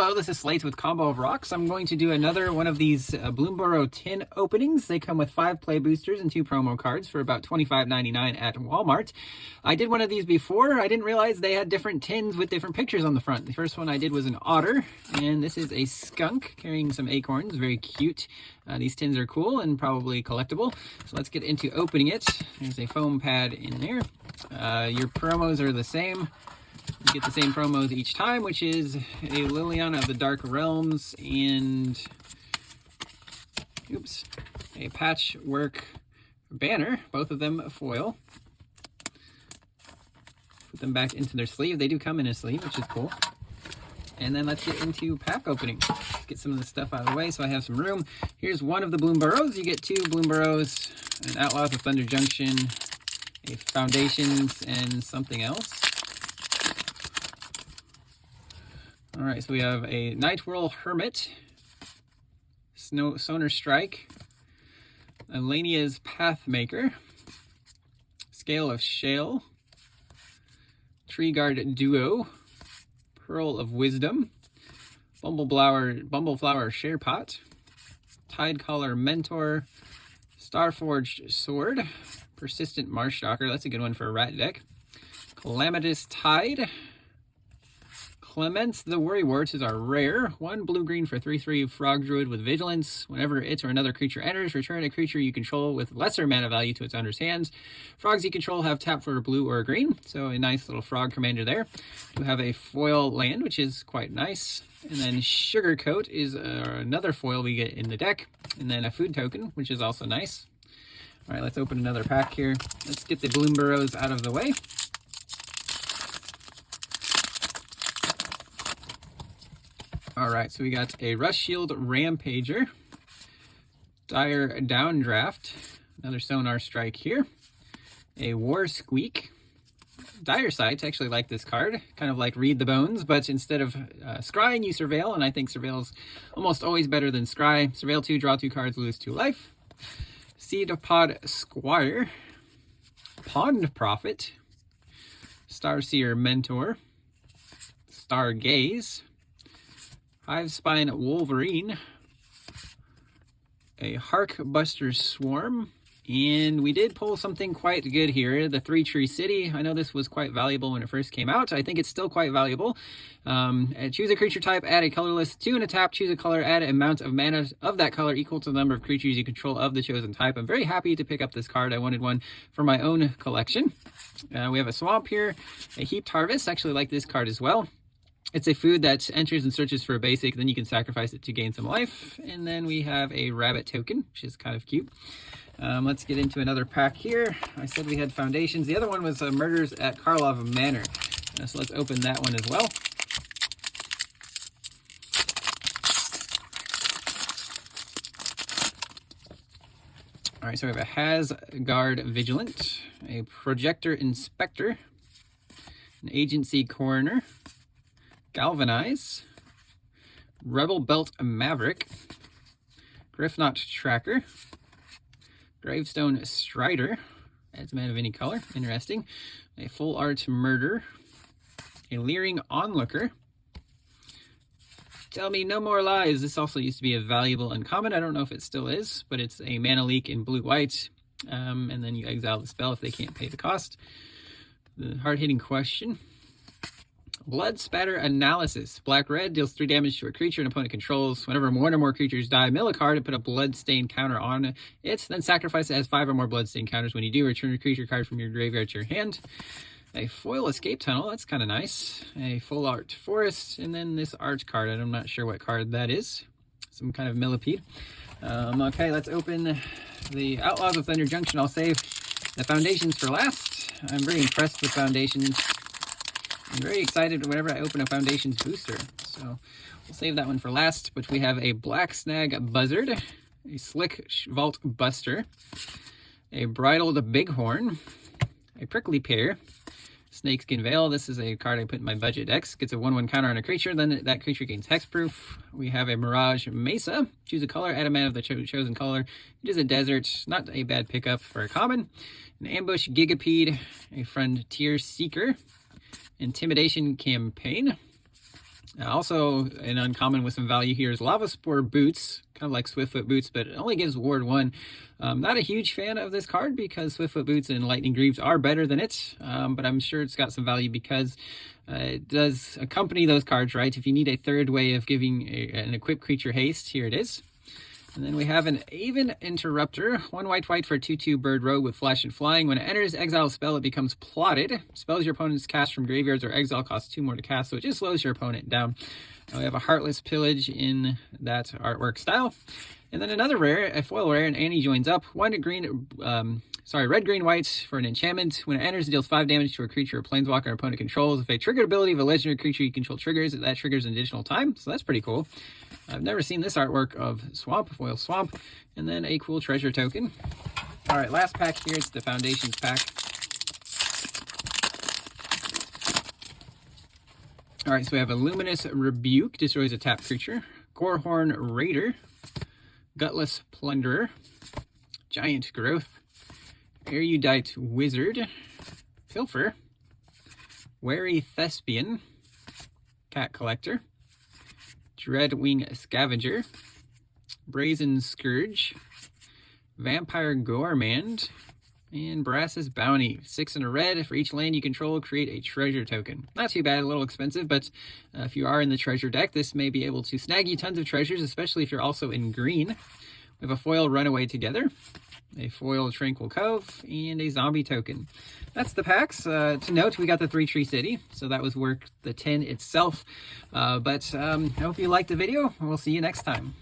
Hello, this is Slate with Combo of Rocks. I'm going to do another one of these Bloomburrow tin openings. They come with 5 play boosters and 2 promo cards for about $25.99 at Walmart. I did one of these before. I didn't realize they had different tins with different pictures on the front. The first one I did was an otter, and this is a skunk carrying some acorns. Very cute. These tins are cool and probably collectible. So let's get into opening it. There's a foam pad in there. Your promos are the same. You get the same promos each time, which is a Liliana of the Dark Realms and a patchwork banner, both of them foil. Put them back into their sleeve. They do come in a sleeve, which is cool. And then let's get into pack opening. Let's get some of this stuff out of the way so I have some room. Here's one of the Bloomburrows. You get 2 Bloomburrows, an Outlaws of Thunder Junction, a Foundations, and something else. All right, so we have a Nightwhirl Hermit, Sonar Strike, Elenia's Pathmaker, Scale of Shale, Tree Guard Duo, Pearl of Wisdom, Bumbleflower Sharepot, Tidecaller Mentor, Starforged Sword, Persistent Marshstalker, that's a good one for a rat deck, Calamitous Tide, Clements the Worrywart is our rare. 1 blue-green for 3/3 Frog Druid with Vigilance. Whenever it or another creature enters, return a creature you control with lesser mana value to its owner's hands. Frogs you control have tap for a blue or a green, so a nice little frog commander there. You have a foil land, which is quite nice. And then Sugarcoat is another foil we get in the deck. And then a food token, which is also nice. All right, let's open another pack here. Let's get the Bloomburrows out of the way. All right, so we got a Rush Shield Rampager, Dire Downdraft, another Sonar Strike here, a War Squeak, Dire Sight. I actually like this card, kind of like Read the Bones, but instead of scrying, you surveil, and I think surveil's almost always better than scry. Surveil 2, draw 2 cards, lose 2 life. Seed Pod Squire, Pond Prophet, Starseer Mentor, Stargaze, Hivespine Wolverine, a Harkbuster Swarm, and we did pull something quite good here, the 3-Tree City. I know this was quite valuable when it first came out. I think it's still quite valuable. Choose a creature type, add a colorless 2 and a tap, choose a color, add an amount of mana of that color equal to the number of creatures you control of the chosen type. I'm very happy to pick up this card. I wanted one for my own collection. We have a Swamp here, a Heaped Harvest. I actually like this card as well. It's a food that enters and searches for a basic, then you can sacrifice it to gain some life. And then we have a rabbit token, which is kind of cute. Let's get into another pack here. I said we had Foundations. The other one was Murders at Karlov Manor. So let's open that one as well. All right, so we have a Hasgard Vigilant, a Projector Inspector, an Agency Coroner, Galvanize, Rebel Belt Maverick, Griffnot Tracker, Gravestone Strider, adds a man of any color, interesting, a Full Art Murder, a Leering Onlooker, Tell Me No More Lies. This also used to be a valuable uncommon. I don't know if it still is, but it's a mana leak in blue-white, and then you exile the spell if they can't pay the cost. The hard-hitting question. Blood Spatter Analysis. Black-red deals 3 damage to a creature an opponent controls. Whenever 1 or more creatures die, mill a card and put a Bloodstain counter on it. Then sacrifice it as 5 or more Bloodstain counters. When you do, return a creature card from your graveyard to your hand. A Foil Escape Tunnel. That's kind of nice. A Full Art Forest. And then this art card. I'm not sure what card that is. Some kind of millipede. Okay, let's open the Outlaws of Thunder Junction. I'll save the Foundations for last. I'm very impressed with Foundations. I'm very excited whenever I open a Foundations booster, so we'll save that one for last. But we have a Black Snag Buzzard, a Slick Vault Buster, a Bridled Bighorn, a Prickly Pear, Snakeskin Veil. This is a card I put in my budget decks. Gets a 1/1 counter on a creature, then that creature gains hexproof. We have a Mirage Mesa. Choose a color, add a mana of the chosen color. It is a desert, not a bad pickup for a common. An Ambush Gigapede, a Frontier Seeker, Intimidation Campaign, Also, an uncommon with some value here is Lava Spore Boots, kind of like Swiftfoot Boots, but it only gives Ward 1. Not a huge fan of this card because Swiftfoot Boots and Lightning Greaves are better than it, but I'm sure it's got some value because it does accompany those cards, right? If you need a third way of giving an equipped creature haste, here it is. And then we have an Aven Interrupter, 1 white for a 2/2 bird rogue with flash and flying. When it enters exile a spell, it becomes plotted. Spells your opponent's cast from graveyards or exile cost 2 more to cast, so it just slows your opponent down. We have a Heartless Pillage in that artwork style. And then another rare, a foil rare, and Annie joins up. Red, green, white for an enchantment. When it enters, it deals 5 damage to a creature or planeswalker your opponent controls. If a triggered ability of a legendary creature you control triggers, that triggers an additional time. So that's pretty cool. I've never seen this artwork of Foil Swamp. And then a cool treasure token. All right, last pack here. It's the Foundations pack. All right, so we have a Luminous Rebuke, destroys a tapped creature. Gorehorn Raider. Gutless Plunderer. Giant Growth. Erudite Wizard. Pilfer. Wary Thespian. Cat Collector. Dreadwing Scavenger. Brazen Scourge. Vampire Gormand. And Brass's Bounty. 6 in a red. For each land you control, create a treasure token. Not too bad, a little expensive, but if you are in the treasure deck, this may be able to snag you tons of treasures, especially if you're also in green. We have a foil Runaway Together, a foil Tranquil Cove, and a zombie token. That's the packs. To note, we got the 3 Tree City, so that was worth the 10 itself. I hope you liked the video, and we'll see you next time.